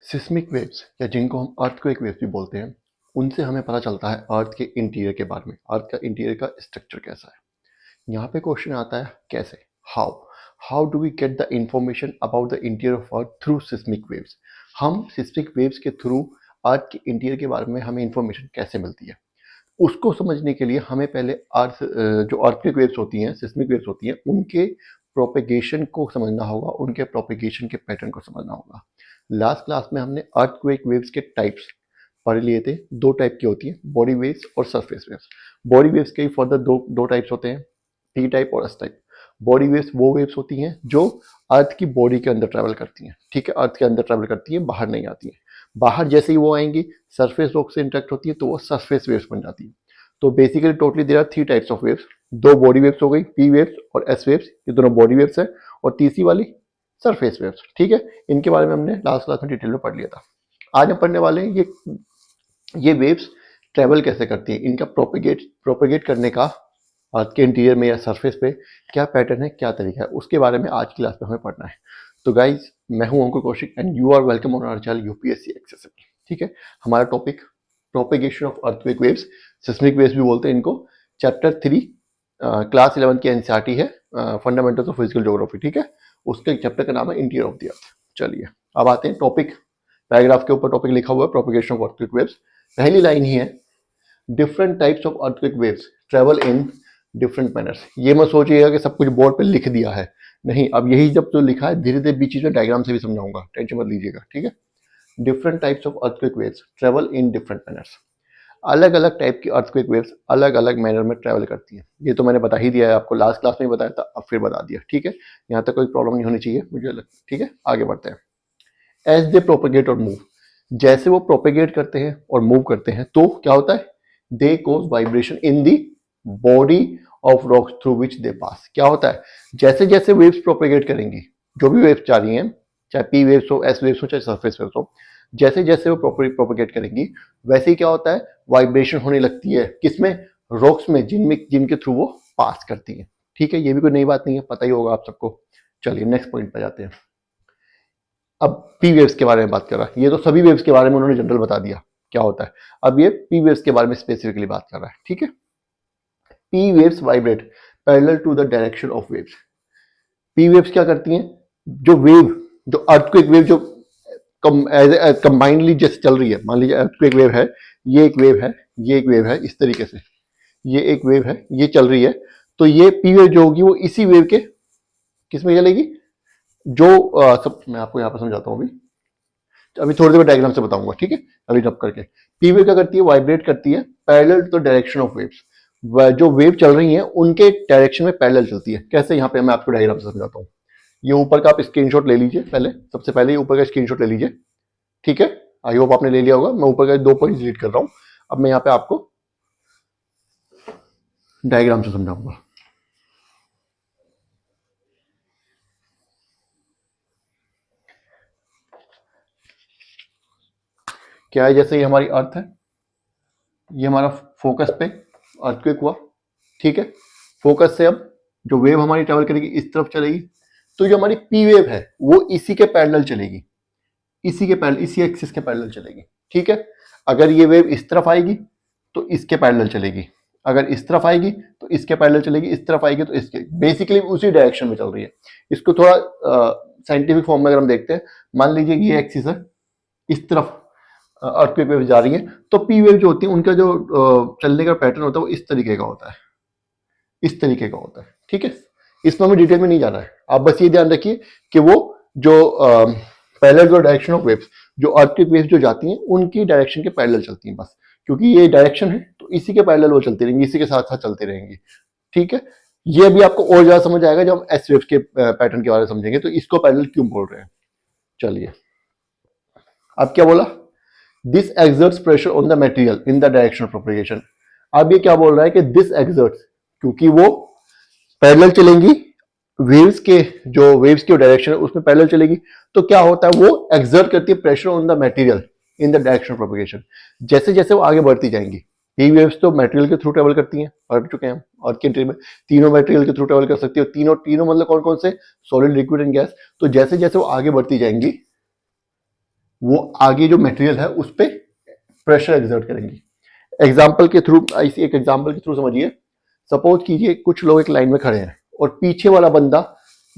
Seismic waves या जिनको हम अर्थक्वेक वेव्स भी बोलते हैं, उनसे हमें पता चलता है अर्थ के इंटीरियर के बारे में, अर्थ का इंटीरियर का स्ट्रक्चर कैसा है। यहाँ पे क्वेश्चन आता है कैसे, how how do we get the information about the interior of earth through seismic waves. हम सिस्मिक वेव्स के थ्रू अर्थ के इंटीरियर के बारे में हमें इंफॉर्मेशन कैसे मिलती है, उसको समझने के लिए हमें पहले अर्थ जो अर्थक्वेक वेव्स होती हैं, सिस्मिक वेव्स होती हैं, उनके प्रोपेगेशन को समझना होगा, उनके प्रोपेगेशन के पैटर्न को समझना होगा। लास्ट क्लास में हमने अर्थक्वेक वेव्स के टाइप्स पढ़ लिए थे। दो टाइप की होती हैं, बॉडी वेव्स और सरफेस वेव्स। बॉडी वेव्स के फर्दर दो दो टाइप्स होते हैं, टी टाइप और एस टाइप। बॉडी वेव्स वो वेव्स होती हैं जो अर्थ की बॉडी के अंदर ट्रैवल करती हैं, ठीक है, अर्थ के अंदर ट्रैवल करती हैं, बाहर नहीं आती हैं। बाहर जैसे ही वो आएंगी सरफेस रॉक से इंटरेक्ट होती है तो वो सरफेस वेव्स बन जाती है। तो basically totally there are three types of waves. दो बॉडी वेव्स हो गई, पी वेव्स और एस वेव्स, ये दोनों बॉडी वेव्स है, और तीसरी वाली सरफेस वेव्स, ठीक है। इनके बारे में हमने लास्ट क्लास में डिटेल में पढ़ लिया था। आज हम पढ़ने वाले हैं ये वेव्स ट्रेवल कैसे करती हैं, इनका प्रोपेगेट करने का अर्थ के इंटीरियर में या सरफेस पे क्या पैटर्न है, क्या तरीका है, उसके बारे में आज की क्लास में हमें पढ़ना है। तो गाइज, मैं हूं Ankur Kaushik and you are welcome on our channel UPSC accessible. ठीक है, हमारा topic propagation of earthquake waves, seismic waves भी बोलते हैं इनको। चैप्टर 3 क्लास 11 की एनसीईआरटी है, फंडामेंटल्स ऑफ फिजिकल ज्योग्राफी, ठीक है। उसके चैप्टर का नाम है इंटीरियर ऑफ द अर्थ। चलिए अब आते हैं टॉपिक। पैराग्राफ के ऊपर टॉपिक लिखा हुआ है प्रोपेगेशन ऑफ अर्थक्वेक वेव्स। पहली लाइन ही है, different types of earthquake waves travel in different manners. ये मत सोचिएगा कि सब कुछ बोर्ड पे लिख दिया है, नहीं, अब यही जब जो लिखा है धीरे धीरे बीच में डायग्राम से भी समझाऊंगा, टेंशन मत लीजिएगा, ठीक है। Different types of earthquake waves travel in different manners. अलग अलग टाइप की अर्थक्वेक वेव्स अलग अलग मैनर में ट्रेवल करती हैं। ये तो मैंने बता ही दिया है आपको, लास्ट क्लास में ही बताया था, अब फिर बता दिया, ठीक है। यहाँ तक कोई प्रॉब्लम नहीं होनी चाहिए मुझे ठीक है। आगे बढ़ते हैं। एज दे प्रोपेगेट और मूव, जैसे वो प्रोपेगेट करते हैं और मूव करते हैं तो क्या होता है, they cause vibration in the body of rocks through which they pass. क्या होता है, जैसे जैसे वेव्स प्रोपेगेट करेंगी, जो भी वेव्स जा रही हैं, चाहे पी वेव्स हो, एस वेव्स हो, चाहे सरफेस वेव्स हो, जैसे जैसे वो प्रोपेगेट करेंगी वैसे ही क्या होता है, वाइब्रेशन होने लगती है, किसमें, रॉक्स में, जिनके थ्रू वो पास करती है, ठीक है। ये भी कोई नई बात नहीं है, पता ही होगा आप सबको। चलिए नेक्स्ट पॉइंट पर जाते हैं। अब पी वेव्स के बारे में बात कर रहा है, ये तो सभी वेव्स के बारे में उन्होंने जनरल बता दिया क्या होता है, अब ये पी वेव्स के बारे में स्पेसिफिकली बात कर रहा है, ठीक है। P waves vibrate parallel to the direction of waves. P waves क्या करती हैं, जो वेव, जो अर्थक्वेक वेव जो कंबाइंडली जैसे चल रही है, मान लीजिए अर्थक्वेक वेव है, ये एक वेव है, ये एक वेव है, इस तरीके से ये एक वेव है, ये चल रही है, तो ये पी वेव जो होगी वो इसी वेव के किस में चलेगी, जो सब मैं आपको यहाँ पर समझाता हूँ। अभी थोड़ी देर में डायग्राम से बताऊंगा, ठीक है। अभी रब करके पी वेव क्या करती है, वाइब्रेट करती है parallel to the direction of waves. जो वेव चल रही हैं उनके डायरेक्शन में पैरेलल चलती है। कैसे, यहाँ पे मैं आपको डायग्राम से समझाता हूँ। ये ऊपर का आप स्क्रीनशॉट ले लीजिए, पहले सबसे पहले ये ऊपर का स्क्रीनशॉट ले लीजिए, ठीक है। आई होप आपने ले लिया होगा। मैं ऊपर का 2 पॉइंट डिलीट कर रहा हूँ, अब मैं यहाँ पे आपको डायग्राम से समझाऊंगा। क्या है, जैसे ये हमारी अर्थ है, ये हमारा फोकस पे अर्थक्वेक हुआ, ठीक है। फोकस से अब जो वेव हमारी ट्रेवल करेगी इस तरफ चलेगी, तो जो हमारी पी वेव है वो इसी के पैरेलल चलेगी, इसी के पैरेलल, इसी एक्सिस के पैरेलल चलेगी, ठीक है। अगर ये वेव इस तरफ आएगी तो इसके पैरेलल चलेगी, अगर इस तरफ आएगी तो इसके पैरेलल चलेगी, इस तरफ आएगी तो इसके, बेसिकली उसी डायरेक्शन में चल रही है। इसको थोड़ा साइंटिफिक फॉर्म में अगर हम देखते हैं, मान लीजिए ये एक्सिस है, इस तरफ अर्थक्वेक वेव जा रही है, तो पी वेव जो होती है उनका जो चलने का पैटर्न होता है वो इस तरीके का होता है, इस तरीके का होता है, ठीक है। इसमें हमें डिटेल में नहीं जाना है, आप बस ये ध्यान रखिए कि वो जो पैरेलल जो डायरेक्शन ऑफ वेव्स, जो अर्थक्वेक वेव्स जो जाती हैं उनकी डायरेक्शन के पैरेलल चलती हैं बस, क्योंकि ये डायरेक्शन है तो इसी के पैरेलल वो चलती रहेंगी, इसी के साथ साथ चलती रहेंगी, ठीक है। ये अभी आपको और ज्यादा समझ आएगा जब हम एस वेव्स के पैटर्न के बारे में समझेंगे, तो इसको पैरेलल क्यों बोल रहे हैं। चलिए अब क्या बोला, this exerts pressure on the material in the direction of propagation. अब ये क्या बोल रहा है कि दिस एक्सर्ट्स, क्योंकि वो पैरेलल चलेंगी, वेव्स के जो वेव्स की डायरेक्शन है उसमें पैरेलल चलेगी, तो क्या होता है, वो एक्सर्ट करती है pressure on the material in the direction of propagation. जैसे जैसे वो आगे बढ़ती जाएंगी, ये वेव्स तो मटेरियल के थ्रू ट्रेवल करती हैं, पढ़ चुके हैं हम, और के में तीनों मटेरियल के थ्रू ट्रेवल कर सकती है, तीनों तीनों मतलब कौन कौन से, सॉलिड, लिक्विड एंड गैस। तो जैसे जैसे वो आगे बढ़ती जाएंगी, वो आगे जो मटेरियल है उस पर प्रेशर एक्सर्ट करेंगी। एग्जाम्पल के थ्रू, इसी एक एग्जाम्पल के थ्रू समझिए। सपोज कीजिए कुछ लोग एक लाइन में खड़े हैं और पीछे वाला बंदा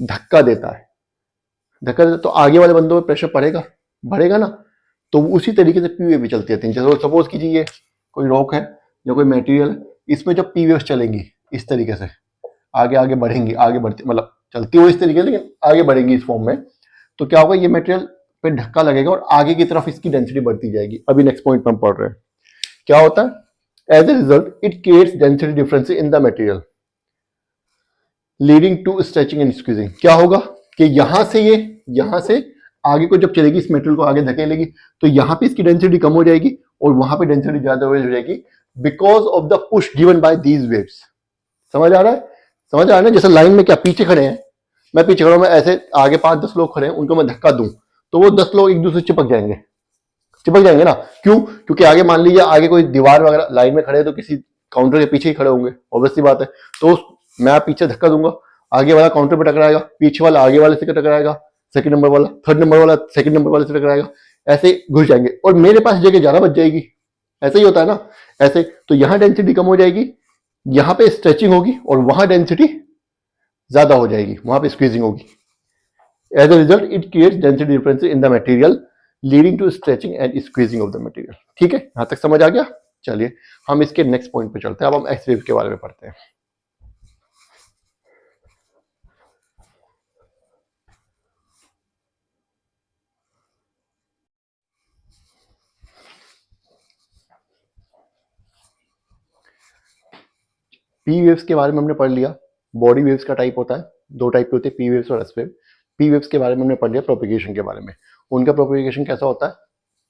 धक्का देता है, धक्का देता तो आगे वाले बंदों में प्रेशर पड़ेगा, बढ़ेगा ना। तो उसी तरीके से पी वेव भी चलती रहती है। जैसे सपोज कीजिए ये कोई रॉक है या कोई मटेरियल है, इसमें जब पी वेव्स चलेंगी इस तरीके से आगे आगे बढ़ेंगी, आगे बढ़ती मतलब चलती हो इस तरीके से लेकिन आगे बढ़ेंगी इस फॉर्म में, तो क्या होगा, ये मटेरियल पे धक्का लगेगा और आगे की तरफ इसकी डेंसिटी बढ़ती जाएगी। अभी नेक्स्ट पॉइंट पर हम पढ़ रहे हैं क्या होता है। As a result it creates density difference in the material leading to stretching and squeezing. क्या होगा कि यहां से आगे को जब चलेगी, इस मटेरियल को आगे धकेलेगी, तो यहां पे इसकी डेंसिटी कम हो जाएगी और वहां पे डेंसिटी ज्यादा हो जाएगी because of the push given by these waves. समझ आ रहा है? समझ आ रहा है ना? जैसे लाइन में क्या पीछे खड़े हैं, मैं पीछे खड़ा हूं, मैं ऐसे आगे 5-10 लोग खड़े हैं, उनको मैं धक्का दूं तो वो 10 लोग एक दूसरे से चिपक जाएंगे ना। क्यों? क्योंकि आगे मान लीजिए आगे कोई दीवार वगैरह लाइन में खड़े हैं तो किसी काउंटर के पीछे ही खड़े होंगे, ऑब्वियस सी बात है। तो मैं पीछे धक्का दूंगा, आगे वाला काउंटर पे टकराएगा, पीछे वाला आगे वाले से टकराएगा, सेकंड नंबर वाला थर्ड नंबर वाला सेकंड नंबर वाले से टकराएगा, ऐसे घुस जाएंगे और मेरे पास जगह ज्यादा बच जाएगी। ऐसे ही होता है ना, ऐसे। तो यहां डेंसिटी कम हो जाएगी, यहां पे स्ट्रेचिंग होगी और वहां डेंसिटी ज्यादा हो जाएगी, वहां पे स्क्वीजिंग होगी। As a result it creates density differences in the material leading to stretching and squeezing of the material। ठीक है, यहां तक समझ आ गया? चलिए हम इसके नेक्स्ट पॉइंट पे चलते हैं। अब हम एक्स वेव के बारे में पढ़ते हैं। पी वेव्स के बारे में हमने पढ़ लिया। बॉडी वेव्स का टाइप होता है, दो टाइप के होते हैं, पी वेव्स और एस वेव। पी वेव्स के बारे में हमने पढ़ लिया, प्रोपिगेशन के बारे में। उनका प्रोपिगेशन कैसा होता है,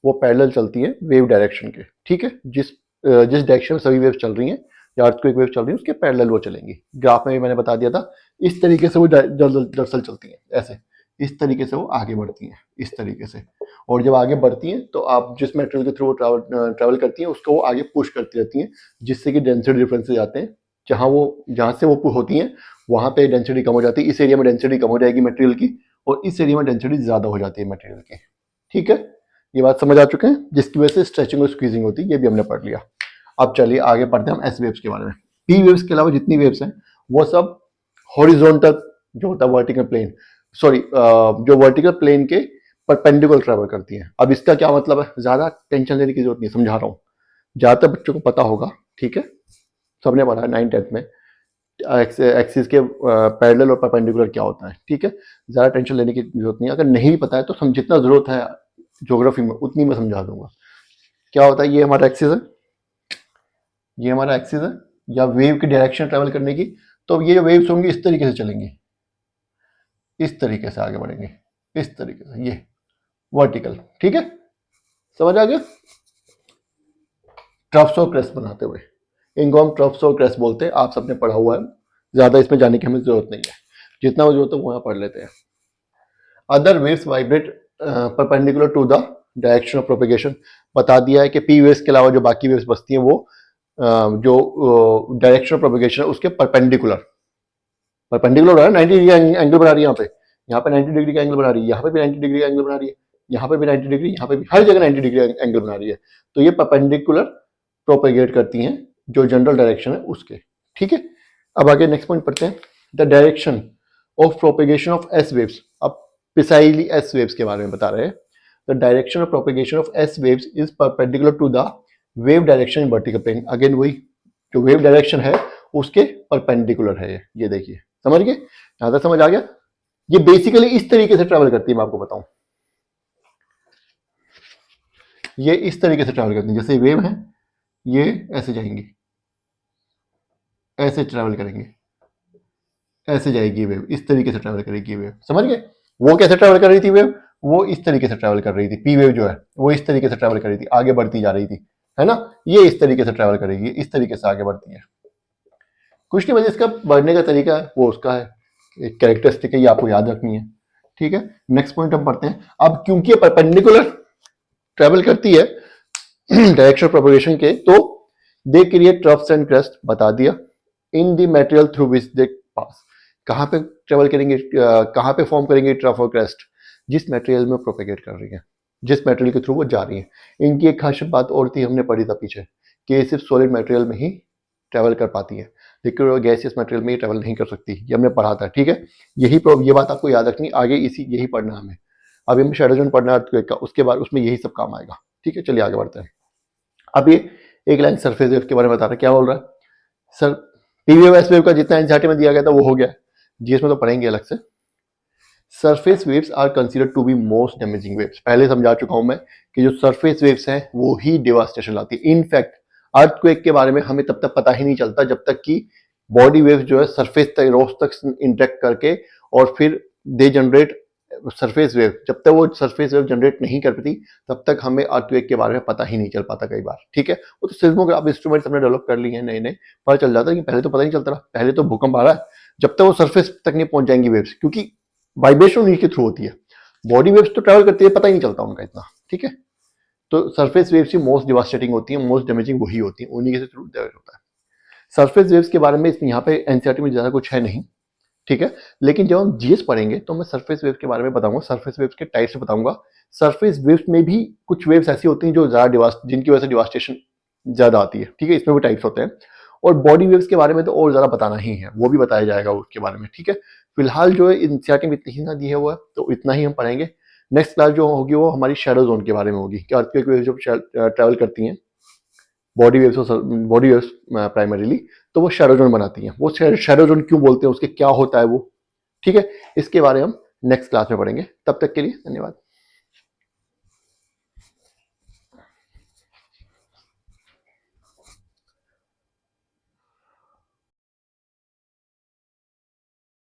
वो पैरेलल चलती है वेव डायरेक्शन के। ठीक है, जिस डायरेक्शन में सभी वेव्स चल रही हैं या अर्थक्वेक वेव चल रही है उसके पैरेलल वो चलेंगी। ग्राफ में भी मैंने बता दिया था, इस तरीके से वो दरअसल चलती हैं, ऐसे इस तरीके से वो आगे बढ़ती हैं, इस तरीके से। और जब आगे बढ़ती हैं तो आप जिस मेटेरियल के थ्रू वो ट्रैवल करती हैं उसको वो आगे पुश करती रहती हैं, जिससे कि डेंसिटी डिफरेंसेस आते हैं। जहाँ से वो पुश होती हैं वहाँ पे डेंसिटी कम हो जाती है, इस एरिया में डेंसिटी कम हो जाएगी मटेरियल की और इस एरिया में डेंसिटी ज़्यादा हो जाती है मटेरियल की। ठीक है, ये बात समझ आ चुके हैं, जिसकी वजह से स्ट्रेचिंग और स्क्वीजिंग होती है, ये भी हमने पढ़ लिया। अब चलिए आगे पढ़ते हैं हम एस वेव्स के बारे में। पी वेव्स के अलावा जितनी वेव्स हैं वो सब हॉरिजॉन्टल, जो होता है वर्टिकल प्लेन, सॉरी जो वर्टिकल प्लेन के परपेंडिकुलर ट्रैवल करती हैं। अब इसका क्या मतलब है, ज्यादा टेंशन लेने की जरूरत नहीं, समझा रहा हूँ। ज्यादातर बच्चों को पता होगा, ठीक है, सबने पढ़ा है 9th-10th में एक्सिस के पैरेलल और परपेंडिकुलर क्या होता है। ठीक है, ज्यादा टेंशन लेने की जरूरत नहीं है। अगर नहीं पता है तो जितना जरूरत है ज्योग्राफी में उतनी मैं समझा दूंगा। क्या होता है, ये हमारा एक्सिस है, ये हमारा एक्सिस है, या वेव की डायरेक्शन ट्रेवल करने की। तो ये जो वेव्स होंगी इस तरीके से चलेंगी, इस तरीके से आगे बढ़ेंगे, इस तरीके से, ये वर्टिकल। ठीक है, समझ आ गया? ट्रफ्स और क्रेस्ट बनाते हुए, इनको हम ट्रफ्स और क्रेस्ट बोलते हैं। आप सबने पढ़ा हुआ है, ज्यादा इसमें जाने की हमें जरूरत नहीं है, जितना वो जरूरत है वो यहाँ पढ़ लेते हैं। Other waves vibrate perpendicular to the direction of propagation. बता दिया है कि पी वेव्स के अलावा जो बाकी वेव्स बचती हैं वो जो डायरेक्शन ऑफ प्रोपेगेशन है उसके परपेंडिकुलर हो रहा है, 90 डिग्री एंगल बना रही है। यहाँ पे 90 डिग्री का एंगल बना रही है, यहाँ पे भी 90 डिग्री का एंगल बना रही है, यहाँ पे भी 90 डिग्री, यहाँ पे भी, हर जगह 90 डिग्री एंगल बना रही है। तो ये परपेंडिकुलर प्रोपेगेट करती हैं जो जनरल डायरेक्शन है उसके। ठीक है, अब आगे नेक्स्ट पॉइंट पढ़ते हैं, the direction of propagation of S waves. अब प्रिसाइजली एस वेव्स के बारे में बता रहे हैं। The direction of propagation of S waves is perpendicular to the wave direction in vertical plane. Again वही, जो वेव डायरेक्शन है उसके परपेंडिकुलर है ये देखिए, समझ गए? यहां तक समझ आ गया? ये बेसिकली इस तरीके से ट्रैवल करती है, मैं आपको बताऊं, ये इस तरीके से ट्रैवल करती है। जैसे वेव है, ये ऐसे जाएंगी, ऐसे ट्रैवल करेंगे, ऐसे जाएगी वेव, इस तरीके से ट्रैवल करेगी वेव। समझ गए? वो कैसे ट्रैवल कर रही थी वेव, वो इस तरीके से ट्रैवल कर रही थी। पी वेव जो है वो इस तरीके से ट्रैवल कर रही थी, आगे बढ़ती जा रही थी, है ना। ये इस तरीके से ट्रैवल करेगी, इस तरीके से आगे बढ़ती है। कुछ नहीं, बस इसका बढ़ने का तरीका है वो उसका है, एक कैरेक्टरिस्टिक है, ये आपको याद रखनी है। ठीक है, नेक्स्ट पॉइंट हम पढ़ते हैं। अब क्योंकि परपेंडिकुलर ट्रैवल करती है डायरेक्शन ऑफ प्रोपेगेशन के, तो they create troughs and crest, बता दिया, in the material through which they pass. कहाँ पे ट्रेवल करेंगे, कहाँ पे फॉर्म करेंगे ट्रफ और क्रेस्ट, जिस मटेरियल में प्रोपेगेट कर रही है। जिस मटेरियल के थ्रू वो जा रही है। इनकी एक खास बात और थी, हमने पढ़ी था पीछे, कि ये सिर्फ सॉलिड मटेरियल में ही ट्रैवल कर पाती है, लिक्विड और गैसियस मटेरियल में ये ट्रैवल नहीं कर सकती। ये हमने पढ़ा था, ठीक है। ये बात आपको याद रखनी, आगे यही पढ़ना हमें। अभी हमें शैडो जोन पढ़ना है अर्थक्वेक का, उसके बाद उसमें यही सब काम आएगा, ठीक है। चलिए आगे बढ़ते हैं। अब ये एक लाइन सरफेस वेव के बारे में बता रहा है, क्या बोल रहा है सर, पीवी और एस वेव का जितना एनसीईआरटी में दिया गया था वो हो गया, जीएस में तो पढ़ेंगे अलग से। Surface waves are considered to be most damaging waves. पहले समझा चुका हूं मैं कि जो सरफेस वेव्स हैं वो ही डिवास्टेशन लाती है। इनफैक्ट अर्थक्वेक के बारे में हमें तब तक पता ही नहीं चलता जब तक कि बॉडी वेव्स जो है सरफेस तक रॉक्स तक इंटरेक्ट करके और फिर दे जनरेट सरफेस वेव, जब तक वो सरफेस वेव जनरेट नहीं करती तब तक हमें अर्थक्वेक के बारे में पता ही नहीं चल पाता कई बार, ठीक है। वो तो सिस्मोग्राफ इंस्ट्रूमेंट्स हमने डेवलप कर लिए हैं नए नए, पता चल जाता है कि पहले तो पता नहीं चलता रहा, पहले तो भूकंप आ रहा है, जब तक वो सरफेस तक नहीं पहुंच जाएंगी वेव्स, क्योंकि वाइब्रेशन उन्हीं के थ्रू होती है। बॉडी वेव्स तो ट्रैवल करती है, पता ही नहीं चलता उनका इतना, ठीक है। तो सरफेस वेव्स ही मोस्ट डिवास्टेटिंग होती है, मोस्ट डैमेजिंग वही होती है, उन्हीं के थ्रू डैमेज होता है। सरफेस वेव्स के बारे में इसमें यहाँ पे एनसीईआरटी में ज्यादा कुछ है नहीं, ठीक है। लेकिन जब हम जीएस पढ़ेंगे तो मैं सरफेस वेव्स के बारे में बताऊंगा, सरफेस वेव्स के टाइप्स बताऊंगा। सरफेस वेव्स में भी कुछ वेव्स ऐसी होती हैं जो ज्यादा जिनकी वजह से डिवास्टेशन ज्यादा आती है, ठीक है। इसमें भी टाइप्स होते हैं। और बॉडी वेव्स के बारे में तो और ज्यादा बताना ही है, वो भी बताया जाएगा उसके बारे में, ठीक है। फिलहाल जो है एनसीईआरटी में इतनी ही ना दी है वो है, तो इतना ही हम पढ़ेंगे। नेक्स्ट क्लास जो होगी वो हमारी शैडो जोन के बारे में होगी, कि अर्थक्वेक वेव्स जो ट्रैवल करती हैं, बॉडी वेव्स प्राइमरीली, तो वो शैडो जोन बनाती हैं। वो शैडो जोन क्यों बोलते हैं, उसके क्या होता है वो, ठीक है। इसके बारे में हम नेक्स्ट क्लास में पढ़ेंगे। तब तक के लिए धन्यवाद।